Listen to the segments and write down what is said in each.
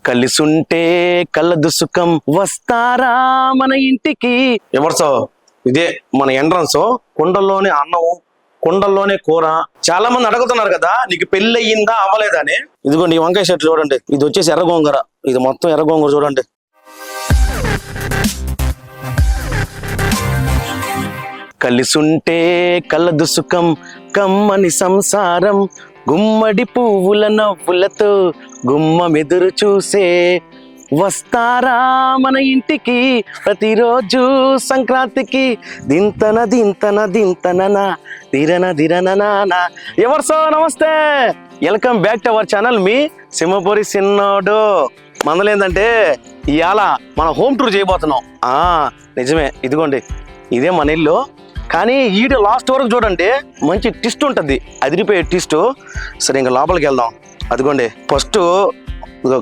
కలిసుంటే కలదు సుఖం వస్తారా మన ఇంటికి. ఎవరిసో ఇదే మన ఎంట్రన్స్. కుండల్లోనే అన్నం, కుండల్లోనే కూర. చాలా మంది అడుగుతున్నారు కదా నీకు పెళ్లి అయ్యిందా అవ్వలేదా అని. ఇదిగోండి ఈ వంకాయ చెట్టు చూడండి, ఇది వచ్చేసి ఎర్ర గోంగూర. ఇది మొత్తం ఎర్ర గోంగూర చూడండి. కలిసుంటే కలదు సుఖం కమ్మని సంసారం, గుమ్మడి పువ్వుల నవ్వులతో గుమ్మమెదురు చూసే వస్తారా మన ఇంటికి ప్రతిరోజు సంక్రాంతికి. దింతన దింతన దింతననా దిరన దిరననా. ఎవరిసో నమస్తే, welcome back to our channel. మీ సింహపురి సిన్నోడు. మనలేందంటే ఇవాళ మన హోమ్ టూర్ చేయబోతున్నాం. నిజమే, ఇదిగోండి ఇదే మన ఇల్లు. కానీ వీడియో లాస్ట్ వరకు చూడండి, మంచి ట్విస్ట్ ఉంటుంది, అదిరిపోయే ట్విస్ట్. సరే ఇంకా లోపలికి వెళ్దాం. అదిగోండి ఫస్ట్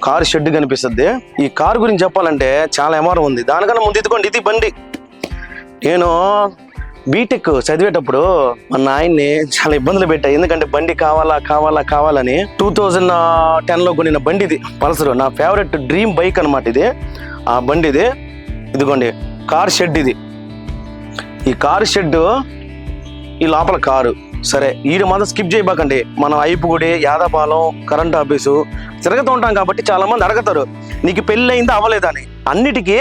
కారు షెడ్ కనిపిస్తుంది. ఈ కారు గురించి చెప్పాలంటే చాలా ఎమరం ఉంది. దానికన్నా ముందు ఇదిగోండి ఇది బండి. నేను బీటెక్ చదివేటప్పుడు మా నాయన్ని చాలా ఇబ్బందులు పెట్టాయి. ఎందుకంటే బండి కావాలని 2010లో కొనిన బండి ఇది, పల్సర్. నా ఫేవరెట్ డ్రీమ్ బైక్ అనమాట ఇది. ఆ బండి ఇది. ఇదిగోండి కార్ షెడ్ ఇది. ఈ కారు షెడ్, ఈ లోపల కారు. సరే ఈడు మాత్రం స్కిప్ చేయబాకండి. మనం ఐపుగుడి, యాదపాలెం, కరెంట్ ఆఫీసు తిరుగుతూ ఉంటాం కాబట్టి చాలా మంది అడగతారు నీకు పెళ్ళి అయిందా అవ్వలేదా అని. అన్నిటికీ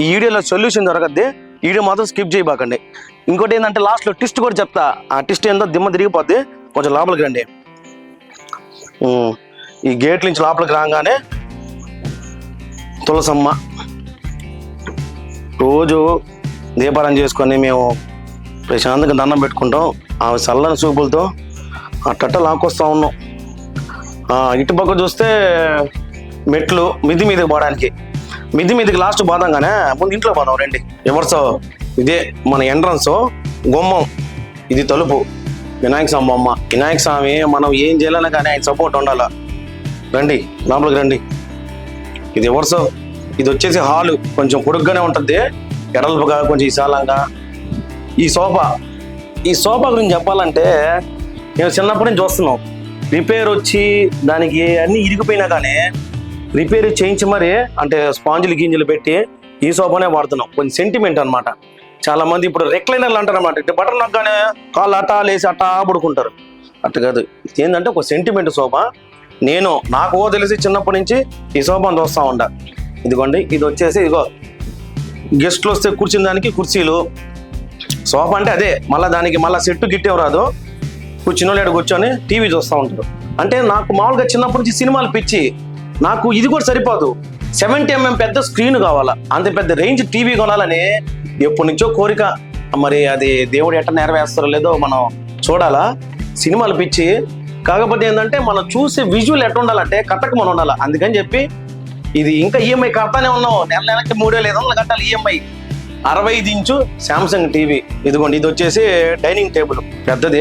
ఈ వీడియోలో సొల్యూషన్ దొరకద్ది. వీడియో మాత్రం స్కిప్ చేయబాకండి. ఇంకోటి ఏంటంటే లాస్ట్లో ట్విస్ట్ కూడా చెప్తా. ఆ ట్విస్ట్ ఏందో దిమ్మ తిరిగిపోద్ది. కొంచెం లోపలికి రండి. ఈ గేట్ నుంచి లోపలికి రాగానే తులసమ్మ. రోజు దీపారాయణ చేసుకొని మేము ప్రశాంతంగా దండం పెట్టుకుంటాం. ఆమె చల్లని చూపులతో అట్ట లాక్కొస్తా ఉన్నాం. ఇటు పక్క చూస్తే మెట్లు మిద్ది మీదకి పోవడానికి. మిద్ది మీదకి లాస్ట్ పోదాంగానే ముందు ఇంట్లో పోదాం రండి. ఎవరిసో ఇదే మన ఎంట్రన్స్, గుమ్మం. ఇది తలుపు. వినాయక స్వామి బొమ్మ. వినాయక స్వామి మనం ఏం చేయాలన్నా కానీ ఆయన సపోర్ట్ ఉండాలా. రండి లోపలికి రండి. ఇది ఎవరిసో, ఇది వచ్చేసి హాలు. కొంచెం పొడుగ్గానే ఉంటుంది, ఎడల్పుగా కొంచెం విశాలంగా. ఈ సోఫా గురించి చెప్పాలంటే నేను చిన్నప్పటి నుంచి చూస్తున్నాం. రిపేర్ వచ్చి దానికి అన్నీ ఇరిగిపోయినా కానీ రిపేర్ చేయించి మరి అంటే స్పాంజులు గింజలు పెట్టి ఈ సోఫానే వాడుతున్నాం. కొంచెం సెంటిమెంట్ అనమాట. చాలా మంది ఇప్పుడు రెక్లైనర్లు అంటారు అనమాట. ఇటు బటన్ నొక్కగానే కాళ్ళు అట్టా లేసి అట్టా పడుకుంటారు. అట్ట కాదు, ఇది ఏంటంటే ఒక సెంటిమెంట్ సోఫా. నాకు తెలిసి చిన్నప్పటి నుంచి ఈ సోఫాను చూస్తూ ఉంటా. ఇదిగోండి ఇది వచ్చేసి ఇదిగో గెస్ట్లు వస్తే కూర్చుని దానికి కుర్చీలు. సోఫా అంటే అదే, మళ్ళీ దానికి మళ్ళీ సెట్టు గిట్టేవి రాదు. కూర్చుని లేడు కూర్చొని టీవీ చూస్తూ ఉంటారు. అంటే నాకు మామూలుగా చిన్నప్పటి నుంచి సినిమాలు పిచ్చి. నాకు ఇది కూడా సరిపోదు, 70mm పెద్ద స్క్రీన్ కావాలా, అంత పెద్ద రేంజ్ టీవీ కొనాలని ఎప్పటి నుంచో కోరిక. మరి అది దేవుడు ఎట్ట నెరవేస్తారో లేదో మనం చూడాలా. సినిమాలు పిచ్చి. కాకపోతే ఏంటంటే మనం చూసే విజువల్ ఎట్లా ఉండాలంటే కట్టక మనం ఉండాలి. అందుకని చెప్పి ఇది ఇంకా ఈఎంఐ కడతానే ఉన్నాం. నెలకి 3,500 కట్టాలి ఈఎంఐ. 65 inch Samsung TV. ఇదిగోండి ఇది వచ్చేసి డైనింగ్ టేబుల్ పెద్దది.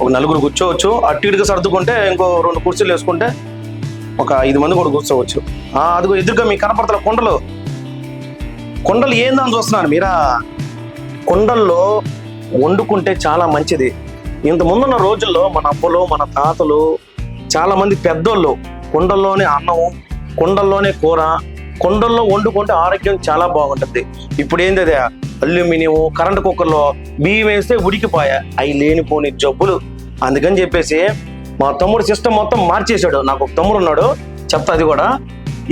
ఒక 4 కూర్చోవచ్చు. అటు ఇటుగా సర్దుకుంటే ఇంకో 2 కుర్చీలు వేసుకుంటే ఒక 5 మంది కూడా కూర్చోవచ్చు. అదిగో ఎదురుగా మీకు కనపడతారు కుండలు ఏందని చూస్తున్నారు మీరా. కుండల్లో వండుకుంటే చాలా మంచిది. ఇంత ముందున్న రోజుల్లో మన అబ్బలు, మన తాతలు, చాలా మంది పెద్దోళ్ళు కుండల్లోనే అన్నం, కుండల్లోనే కూర, కుండల్లో వండుకుంటే ఆరోగ్యం చాలా బాగుంటుంది. ఇప్పుడు ఏంది అదే అల్యూమినియం కరెంట్ కుక్కర్లో బియ్యం వేస్తే ఉడికిపోయా. అవి లేనిపోని జబ్బులు. అందుకని చెప్పేసి మా తమ్ముడు సిస్టమ్ మొత్తం మార్చేశాడు. నాకు ఒక తమ్ముడు ఉన్నాడు, చెప్తా అది కూడా.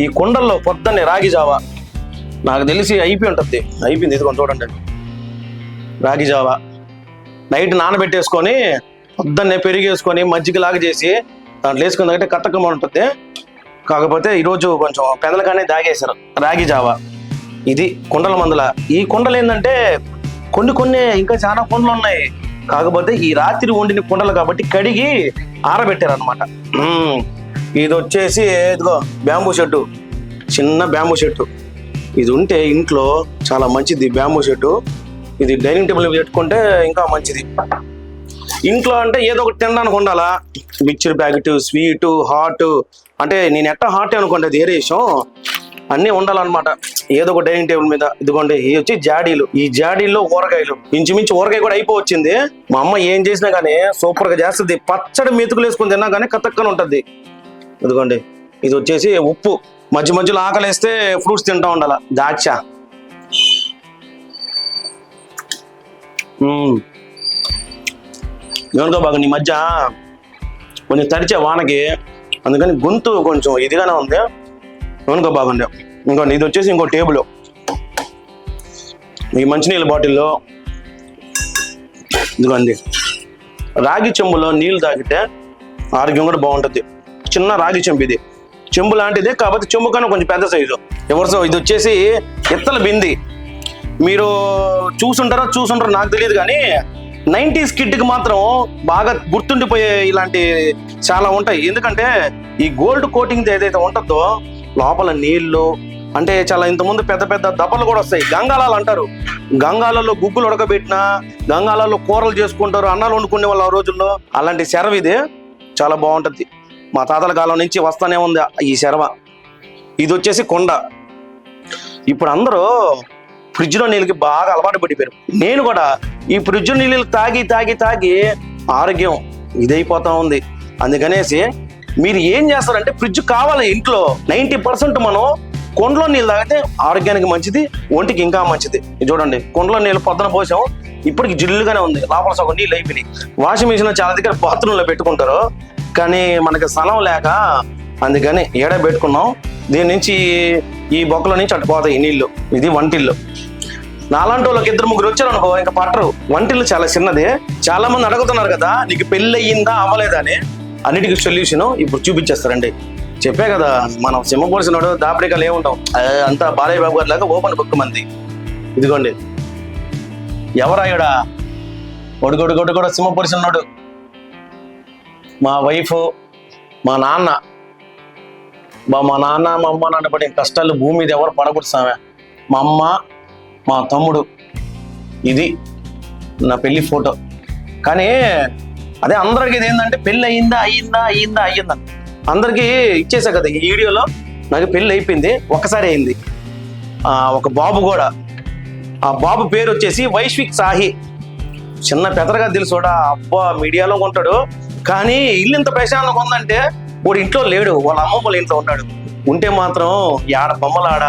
ఈ కుండల్లో పొద్దున్నే రాగి జావా, నాకు తెలిసి అయిపోయి ఉంటుంది, అయిపోయింది. ఇదిగోండి చూడండి, రాగి జావా నైట్ నానబెట్టేసుకొని పొద్దున్నే పెరిగేసుకొని మజ్జిగలాగా చేసి దాంట్లో వేసుకుని తగ్గట్టే కట్టకమ్మ ఉంటుంది. కాకపోతే ఈరోజు కొంచెం పెదలగానే దాగేశారు రాగి జావా. ఇది కుండల మందుల. ఈ కుండలు ఏంటంటే కొన్ని ఇంకా చాలా కుండలు ఉన్నాయి. కాకపోతే ఈ రాత్రి వండిన కుండలు కాబట్టి కడిగి ఆరబెట్టారు అనమాట. ఇది వచ్చేసి ఇదిగో బ్యాంబూ షెడ్డు, చిన్న బ్యాంబూ షెడ్డు. ఇది ఉంటే ఇంట్లో చాలా మంచిది బ్యాంబూ షెడ్డు. ఇది డైనింగ్ టేబుల్ పెట్టుకుంటే ఇంకా మంచిది. ఇంట్లో అంటే ఏదో ఒకటి తినడానికి ఉండాలా. Mixture packet, sweet, hot. అంటే నేను ఎట్టా హాట్ అనుకోండి, అది వేరే విషయం. అన్నీ ఉండాలన్నమాట ఏదో ఒక డైనింగ్ టేబుల్ మీద. ఇదిగోండి ఇవి వచ్చి జాడీలు. ఈ జాడీల్లో ఊరగాయలు. ఇంచుమించు ఊరగాయ కూడా అయిపోవచ్చింది. మా అమ్మ ఏం చేసినా కానీ సూపర్ గా చేస్తుంది. పచ్చడి మెతుకులు వేసుకుని తిన్నా కానీ కతక్కని ఉంటుంది. ఇదిగోండి ఇది వచ్చేసి ఉప్పు. మధ్య మధ్యలో ఆకలేస్తే ఫ్రూట్స్ తింటా ఉండాల. ద్రాక్ష ఏమనుకో బాగా, నీ మధ్య కొంచెం తడిచే వానకి, అందుకని గొంతు కొంచెం ఇదిగానే ఉంది. ఏమనుకో బాగుండే. ఇంకోండి ఇది వచ్చేసి ఇంకో టేబుల్. ఈ మంచినీళ్ళ బాటిల్లో ఇదిగోండి రాగి చెంబులో నీళ్ళు తాగితే ఆరోగ్యం కూడా బాగుంటుంది. చిన్న రాగి చెంబు, ఇది చెంబు లాంటిది, కాకపోతే చెంబు కన్నా కొంచెం పెద్ద సైజు. ఎవరిసో ఇది వచ్చేసి ఇత్తల బింది. మీరు చూసుంటారో నాకు తెలియదు, కానీ 90s కిడ్కి మాత్రం బాగా గుర్తుండిపోయే ఇలాంటి చాలా ఉంటాయి. ఎందుకంటే ఈ గోల్డ్ కోటింగ్ ఏదైతే ఉంటుందో లోపల నీళ్లు అంటే చాలా ఇంతకుముందు పెద్ద పెద్ద దెబ్బలు కూడా వస్తాయి. గంగాలాలు అంటారు. గంగాలలో గుగ్గులు ఉడకబెట్టినా, గంగాలలో కూరలు చేసుకుంటారు, అన్నాలు వండుకునే వాళ్ళు ఆ రోజుల్లో. అలాంటి శరవ ఇది చాలా బాగుంటుంది. మా తాతల కాలం నుంచి వస్తానే ఉంది ఈ శరవ. ఇది వచ్చేసి కొండ. ఇప్పుడు అందరూ ఫ్రిడ్జ్లో నీళ్ళకి బాగా అలవాటు పడిపోయారు. నేను కూడా ఈ ఫ్రిడ్జ్ నీళ్ళు తాగి తాగి తాగి ఆరోగ్యం ఇదైపోతా ఉంది. అందుకనేసి మీరు ఏం చేస్తారంటే, ఫ్రిడ్జ్ కావాలి ఇంట్లో. 90% మనం కొండలో నీళ్ళు తాగితే ఆరోగ్యానికి మంచిది, ఒంటికి ఇంకా మంచిది. చూడండి, కొండలో నీళ్ళు పొద్దున పోసాం, ఇప్పటికి జిల్లుగానే ఉంది. లోపల సగం నీళ్ళు అయిపోయినాయి. వాషింగ్ మిషన్ చాలా దగ్గర బాత్రూంలో పెట్టుకుంటారు, కానీ మనకి స్థలం లేక అందుకని ఏడా పెట్టుకున్నాం. దీని నుంచి ఈ బొక్కల నుంచి అట్టుపోతాయి ఈ నీళ్లు. ఇది వంటిల్లు. నాలాంటి వాళ్ళకి 2-3 వచ్చారు అనుకో, ఇంకా పట్టరు. వంటిల్లు చాలా చిన్నది. చాలా మంది అడుగుతున్నారు కదా, నీకు పెళ్ళి అయ్యిందా అవ్వలేదా అని. అన్నిటికీ సొల్యూషన్ ఇప్పుడు చూపించేస్తారండి. చెప్పే కదా, మనం సింహపూరిసినాడు దాపరికాలు ఏముంటాం, అంతా బాలయ్య బాబు గారి లాగా ఓపెన్ బుక్ మంది. ఇదిగోండి, ఎవరాయుడా ఒడుగొడుగొడు కూడా సింహపూరిసినాడు. మా వైఫ్, మా నాన్న, మా అమ్మ నాన్న పడే కష్టాలు భూమి మీద ఎవరు పడకూడదు సామె. మా అమ్మ, మా తమ్ముడు. ఇది నా పెళ్లి ఫోటో. కానీ అదే అందరికి ఇది ఏంటంటే, పెళ్ళి అయ్యిందా అందరికీ ఇచ్చేసా కదా ఈ వీడియోలో. నాకు పెళ్ళి అయిపోయింది, ఒక్కసారి అయింది. ఒక బాబు కూడా. ఆ బాబు పేరు వచ్చేసి వైశ్విక్ సాహి. చిన్న పెదరగా తెలుసోడా, అబ్బా మీడియాలో ఉంటాడు, కానీ ఇల్లు ఇంత ప్రశాంతంగా ఉందంటే వాడు ఇంట్లో లేడు, వాళ్ళ అమ్మ వాళ్ళ ఇంట్లో ఉన్నాడు. ఉంటే మాత్రం ఆడ బొమ్మలాడ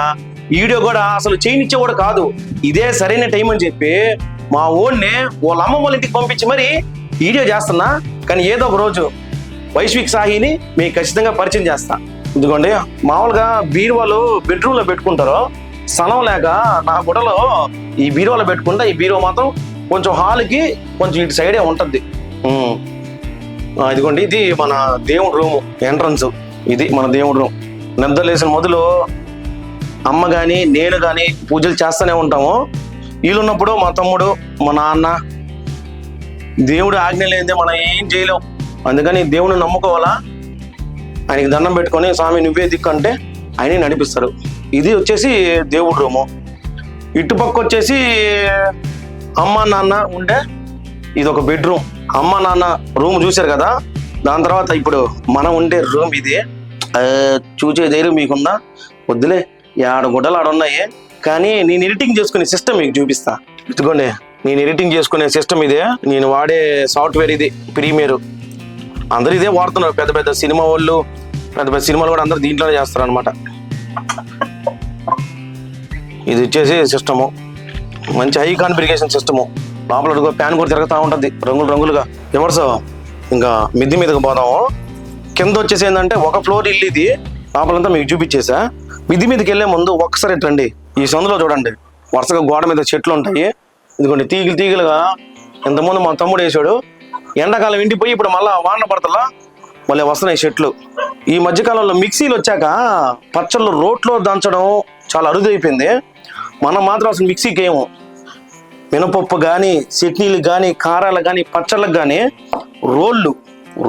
వీడియో కూడా అసలు చేయనిచ్చేవాడు కాదు. ఇదే సరైన టైం అని చెప్పి మా ఓడిని వాళ్ళ అమ్మ వాళ్ళ ఇంటికి పంపించి మరి వీడియో చేస్తున్నా. కానీ ఏదో ఒక రోజు వైశ్విక్ సాహిని మీకు ఖచ్చితంగా పరిచయం చేస్తా. ఇదిగోండి, మామూలుగా బీరువాలు బెడ్రూమ్లో పెట్టుకుంటారు. స్థలం లేక నా గుడలో ఈ బీరువాలో పెట్టుకుంటా. ఈ బీరువా మాత్రం కొంచెం హాల్కి కొంచెం ఇటు సైడే ఉంటుంది. ఇదిగోండి, ఇది మన దేవుడి రూము ఎంట్రన్స్. ఇది మన దేవుడి రూమ్. నిద్రలేసిన మొదలు అమ్మ కానీ నేను కానీ పూజలు చేస్తూనే ఉంటాము. వీళ్ళున్నప్పుడు మా తమ్ముడు, మా నాన్న. దేవుడు ఆజ్ఞ లేదే మనం ఏం చేయలేం. అందుకని దేవుని నమ్ముకోవాలా, ఆయనకి దండం పెట్టుకొని స్వామి నువ్వే దిక్కు అంటే ఆయనే నడిపిస్తారు. ఇది వచ్చేసి దేవుడి రూము. ఇటుపక్క వచ్చేసి అమ్మ నాన్న ఉండే ఇది ఒక బెడ్రూమ్. అమ్మ నాన్న రూమ్ చూశారు కదా. దాని తర్వాత ఇప్పుడు మనం ఉండే రూమ్ ఇది. చూసే ధైర్యం మీకుందా? వద్దులే, ఆడ గుడ్డలు ఆడున్నాయి. కానీ నేను ఎడిటింగ్ చేసుకునే సిస్టమ్ మీకు చూపిస్తా. ఇదిగోండి, నేను ఎడిటింగ్ చేసుకునే సిస్టమ్ ఇదే. నేను వాడే సాఫ్ట్వేర్ ఇది ప్రీమియర్. అందరూ ఇదే వాడుతున్నారు. పెద్ద పెద్ద సినిమా వాళ్ళు, పెద్ద పెద్ద సినిమాలు కూడా అందరూ దీంట్లోనే చేస్తారు అనమాట. ఇది వచ్చేసి సిస్టము, మంచి హై కాన్ఫిగరేషన్ సిస్టము. లోపల ప్యాన్ కూడా తిరుగుతూ ఉంటుంది రంగులుగా. ఎవరిసో ఇంకా మిద్ది మీదకి పోదాము. కింద వచ్చేసి ఏంటంటే ఒక ఫ్లోర్ ఇల్లు ఇది. లోపలంతా మీకు చూపించేసా. మిద్ది మీదకి వెళ్ళే ముందు ఒక్కసారి రండి. ఈ సందులో చూడండి, వరుసగా గోడ మీద చెట్లు ఉంటాయి. ఇదిగోండి, తీగలుగా ఇంతకుముందు మా తమ్ముడు వేసాడు. ఎండాకాలం ఇంటిపోయి ఇప్పుడు మళ్ళీ వాన పడతలా మళ్ళీ వస్తున్నాయి చెట్లు. ఈ మధ్యకాలంలో మిక్సీలు వచ్చాక పచ్చళ్ళు రోట్లో దంచడం చాలా అరుదైపోయింది. మనం మాత్రం అసలు మిక్సీకి ఏమో మినపప్పు కానీ, చట్నీలు కానీ, కారాలు కానీ, పచ్చళ్ళకు కానీ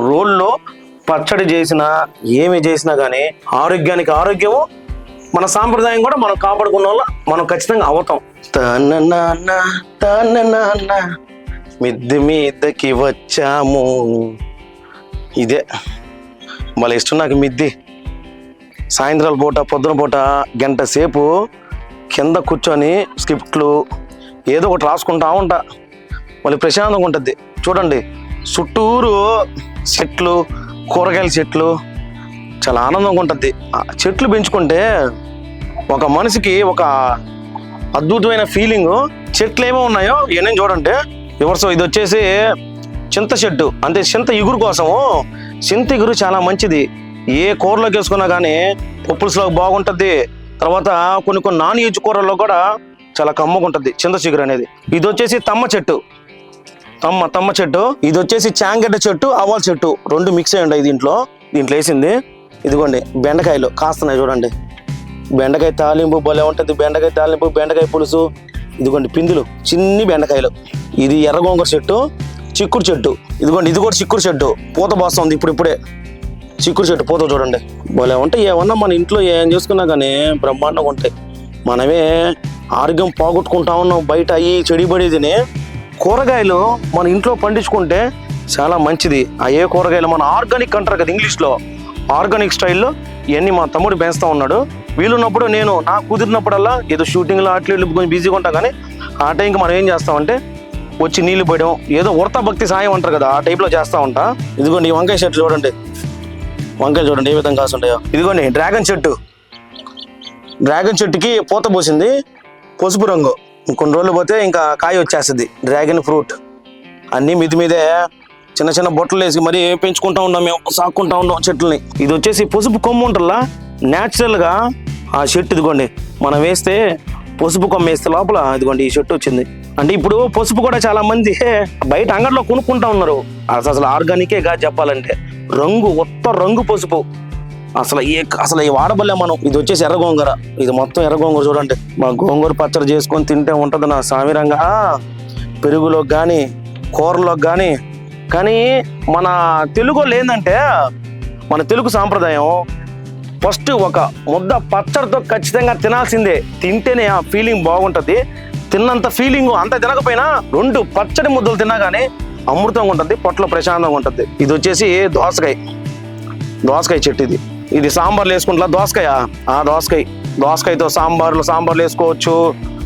రోల్లో పచ్చడి చేసినా ఏమి చేసినా కానీ ఆరోగ్యానికి ఆరోగ్యము, మన సాంప్రదాయం కూడా మనం కాపాడుకున్న వల్ల మనం ఖచ్చితంగా అవుతాం. తన మిద్ది మీదకి వచ్చాము. ఇదే మళ్ళీ ఇష్టం నాకు మిద్ది. సాయంత్రాల పూట, పొద్దున పూట గంట సేపు కింద కూర్చొని స్క్రిప్ట్లు ఏదో ఒకటి రాసుకుంటా ఉంటా. మళ్ళీ ప్రశాంతంగా ఉంటుంది. చూడండి, చుట్టూరు చెట్లు, కూరగాయల చెట్లు, చాలా ఆనందంగా ఉంటుంది. చెట్లు పెంచుకుంటే ఒక మనిషికి ఒక అద్భుతమైన ఫీలింగ్. చెట్లు ఏమో ఉన్నాయో ఇవన్నీ చూడండి వివర్స్. ఇది వచ్చేసి చింత చెట్టు, అంటే చింత ఇగురు కోసము. చింత ఇగురు చాలా మంచిది, ఏ కూరలోకి వేసుకున్నా కానీ పప్పులుసులో బాగుంటుంది. తర్వాత కొన్ని నాన్ వెజ్ కూరల్లో కూడా చాలా కమ్మగా ఉంటుంది చింత చిగురు అనేది. ఇది వచ్చేసి తమ్మ చెట్టు, తమ్మ చెట్టు. ఇది వచ్చేసి చాంగడ్డ చెట్టు, ఆవాల చెట్టు, రెండు మిక్స్ అయ్యి ఉంటాయి దీంట్లో వేసింది. ఇదిగోండి బెండకాయలు కాస్తున్నాయి చూడండి. బెండకాయ తాలింపు భలే ఉంటుంది. బెండకాయ తాలింపు, బెండకాయ పులుసు. ఇదిగోండి పిందులు, చిన్ని బెండకాయలు. ఇది ఎర్ర గోంగూర చెట్టు, చిక్కుడు చెట్టు. ఇదిగోండి ఇది కూడా చిక్కుడు చెట్టు, పూత బాస్తుంది ఇప్పుడే. చిక్కుడు చెట్టు పూత చూడండి భలే ఉంటాయి. ఏమన్నా మన ఇంట్లో ఏం చేసుకున్నా కానీ బ్రహ్మాండంగా ఉంటాయి. మనమే ఆరోగ్యం పోగొట్టుకుంటా ఉన్నాం బయట ఈ చెడిబడిదిని. కూరగాయలు మన ఇంట్లో పండించుకుంటే చాలా మంచిది. ఏ కూరగాయలు మన ఆర్గానిక్ అంటారు కదా ఇంగ్లీష్లో, ఆర్గానిక్ స్టైల్లో ఇవన్నీ మా తమ్ముడు పెంచుతూ ఉన్నాడు. వీలున్నప్పుడు నేను నాకు కుదిరినప్పుడల్లా ఏదో షూటింగ్లో అట్లా కొంచెం బిజీగా ఉంటాం, కానీ ఆ టైంకి మనం ఏం చేస్తామంటే వచ్చి నీళ్లు పోయడం, ఏదో ఉడతా భక్తి సాయం అంటారు కదా, ఆ టైప్లో చేస్తూ ఉంటా. ఇదిగోండి ఈ వంకాయ చెట్లు చూడండి, వంకాయలు చూడండి ఏ విధంగా కాస్తుంటాయో. ఇదిగోండి డ్రాగన్ చెట్టుకి పూత పోసింది, పసుపు రంగు. కొన్ని రోజులు పోతే ఇంకా కాయ వచ్చేస్తుంది డ్రాగన్ ఫ్రూట్. అన్నీ మీదే చిన్న బొట్టలు వేసి మరీ పెంచుకుంటా ఉన్నాం మేము, సాక్కుంటా ఉన్నాం చెట్లని. ఇది వచ్చేసి పసుపు కొమ్ము ఉంటుందా న్యాచురల్గా ఆ చెట్టు. ఇదిగోండి మనం వేస్తే పసుపు కొమ్మ వేస్తే లోపల ఇదిగోండి ఈ చెట్టు వచ్చింది. అంటే ఇప్పుడు పసుపు కూడా చాలా మంది బయట అంగడిలో కొనుక్కుంటా ఉన్నారు. అసలు ఆర్గానికే కాదు చెప్పాలంటే, ఉత్త రంగు పసుపు. అసలు ఈ వాడబల్లే మనం. ఇది వచ్చేసి ఎర్ర గోంగూర, ఇది మొత్తం ఎర్ర గోంగూర చూడండి. మా గోంగూర పచ్చడి చేసుకొని తింటే ఉంటుంది నా సామిరంగా, పెరుగులోకి కానీ కూరలోకి కానీ మన తెలుగు ఏంటంటే, మన తెలుగు సాంప్రదాయం ఫస్ట్ ఒక ముద్ద పచ్చడితో ఖచ్చితంగా తినాల్సిందే. తింటేనే ఆ ఫీలింగ్ బాగుంటుంది. తిన్నంత ఫీలింగ్ అంత తినకపోయినా 2 పచ్చడి ముద్దలు తిన్నా కానీ అమృతంగా ఉంటుంది, పొట్టలో ప్రశాంతంగా ఉంటుంది. ఇది వచ్చేసి దోసకాయ చెట్టు. ఇది సాంబార్లు వేసుకుంటా. దోసకాయతో సాంబార్లు వేసుకోవచ్చు,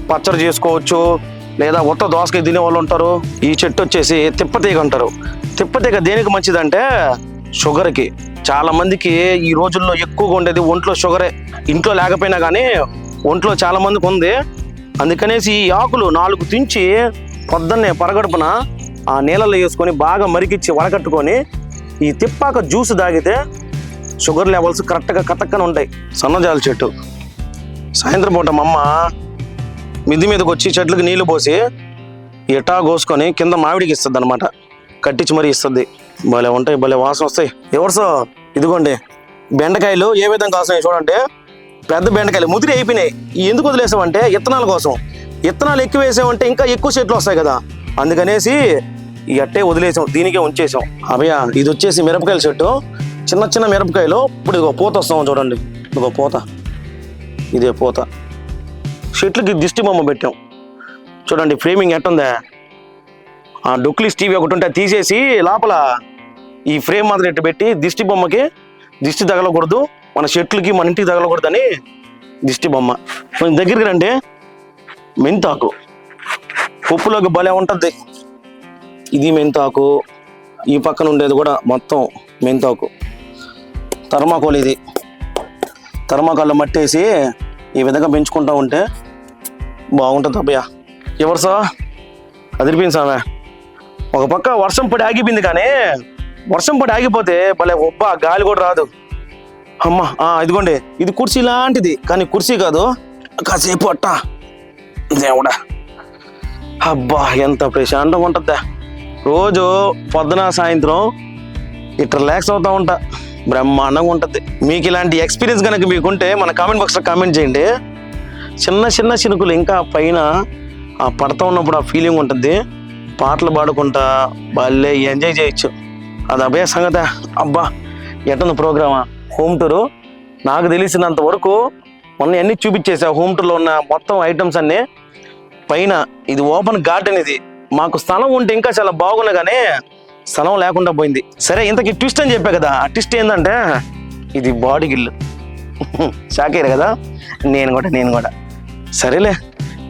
పచ్చడి చేసుకోవచ్చు, లేదా ఉత్త దోసకాయ తినే వాళ్ళు ఉంటారు. ఈ చెట్టు వచ్చేసి తిప్పతీగ అంటారు. తిప్పతీగ దేనికి మంచిదంటే షుగర్కి. చాలా మందికి ఈ రోజుల్లో ఎక్కువగా ఉండేది ఒంట్లో షుగరే. ఇంట్లో లేకపోయినా కానీ ఒంట్లో చాలా మందికి ఉంది. అందుకనేసి ఈ ఆకులు 4 తుంచి పొద్దున్నే పరగడుపున ఆ నీళ్ళలో వేసుకొని బాగా మరిగిచ్చి వడకట్టుకొని ఈ తిప్పాక జ్యూస్ తాగితే షుగర్ లెవెల్స్ కరెక్ట్గా కతక్కన ఉంటాయి. సన్నజాజి చెట్టు. సాయంత్రం పూట మా అమ్మ మిద్ది మీదకి వచ్చి చెట్లకి నీళ్లు పోసి ఎటా కోసుకొని కింద మామిడికి ఇస్తుంది అనమాట, కట్టించి మరీ ఇస్తుంది. భలే ఉంటాయి, భలే వాసన వస్తాయి. ఎవరిసో ఇదిగోండి బెండకాయలు ఏ విధంగా కాస్తున్నాయి చూడండి. పెద్ద బెండకాయలు ముదిరి అయిపోయినాయి. ఎందుకు వదిలేసామంటే ఇత్తనాల కోసం. ఇత్తనాలు ఎక్కువ వేసామంటే ఇంకా ఎక్కువ చెట్లు వస్తాయి కదా, అందుకనేసి ఈ అట్టే వదిలేసాం, దీనికే ఉంచేసాం. అభయ ఇది వచ్చేసి మిరపకాయల చెట్టు. చిన్న మిరపకాయలు. ఇప్పుడు ఇదిగో పూత వస్తాము చూడండి, ఇదిగో పూత, ఇదే పూత. చెట్లకి దిష్టి బొమ్మ పెట్టాం చూడండి, ఫ్రేమింగ్ ఎట్టుందా. ఆ డొక్లిస్ టీవీ ఒకటి ఉంటే తీసేసి లోపల ఈ ఫ్రేమ్ మాత్రం ఎట్టు పెట్టి దిష్టి బొమ్మకి దిష్టి తగలకూడదు, మన చెట్లకి మన ఇంటికి తగలకూడదని దిష్టి బొమ్మ. కొంచెం దగ్గరికి రండి. మెంతాకు పప్పులోకి భలే ఉంటుంది. ఇది మెంతాకు. ఈ పక్కన ఉండేది కూడా మొత్తం మెంతాకు. థర్మాకోల్. ఇది థర్మాకోల్లో మట్టేసి ఈ విధంగా పెంచుకుంటూ ఉంటే బాగుంటుంది అబ్బయ్య. ఎవరిసా అదిరిపోయింది సామె. ఒక పక్క వర్షం పడి ఆగిపోయింది, కానీ వర్షం పడి ఆగిపోతే భలే గాలి కూడా రాదు. అమ్మ ఇదిగోండి ఇది కుర్చీ లాంటిది, కానీ కుర్చీ కాదు, కాసేపు అట్ట దేవుడా. అబ్బా ఎంత ప్రశాంతంగా ఉంటుందా. రోజు పొద్దున సాయంత్రం ఇట్లా రిలాక్స్ అవుతూ ఉంటా, బ్రహ్మాండంగా ఉంటుంది. మీకు ఇలాంటి ఎక్స్పీరియన్స్ కనుక మీకుంటే మన కామెంట్ బాక్స్లో కామెంట్ చేయండి. చిన్న చినుకులు ఇంకా పైన పడుతూ ఉన్నప్పుడు ఆ ఫీలింగ్ ఉంటుంది. పాటలు పాడుకుంటా భలే ఎంజాయ్ చేయొచ్చు. అది అభయ సంగతి. అబ్బా ఎట్టుంది ప్రోగ్రామా. హోమ్ టూరు నాకు తెలిసినంత వరకు మొన్న అన్నీ చూపించేసా. హోమ్ టూర్లో ఉన్న మొత్తం ఐటమ్స్ అన్నీ. పైన ఇది ఓపెన్ గార్డెన్. ఇది మాకు స్థలం ఉంటే ఇంకా చాలా బాగున్నా, కానీ స్థలం లేకుండా పోయింది. సరే ఇంతకీ ట్విస్ట్ అని చెప్పా కదా, ఆ ట్విస్ట్ ఏంటంటే ఇది బాడీ గిల్లు. షాక్ అయ్యారు కదా. నేను కూడా సరేలే,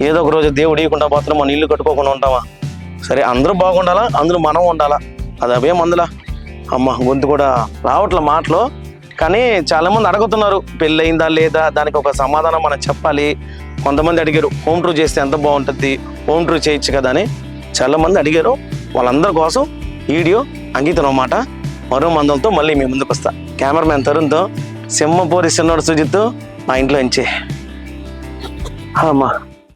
ఏదో ఒక రోజు దేవుడు ఇవ్వకుండా పోతున్నాం, మన ఇల్లు కట్టుకోకుండా ఉంటామా. సరే అందరూ బాగుండాలా, అందులో మనం ఉండాలా. అది అవే మందులా. అమ్మ గొంతు కూడా రావట్ల మాటలు. కానీ చాలామంది అడుగుతున్నారు పెళ్ళి అయిందా లేదా, దానికి ఒక సమాధానం మనం చెప్పాలి. కొంతమంది అడిగారు హోమ్ టూర్ చేస్తే ఎంత బాగుంటుంది, హోమ్ టూర్ చేయొచ్చు కదా అని చాలామంది అడిగారు. వాళ్ళందరి కోసం వీడియో అంకితం అన్నమాట. మరో మందలతో మళ్ళీ మీ ముందుకు వస్తా. కెమెరామ్యాన్ తరుణ్తో సింహపూరి సిన్నోడు సుజిత్ మా ఇంట్లో నుంచి అమ్మా.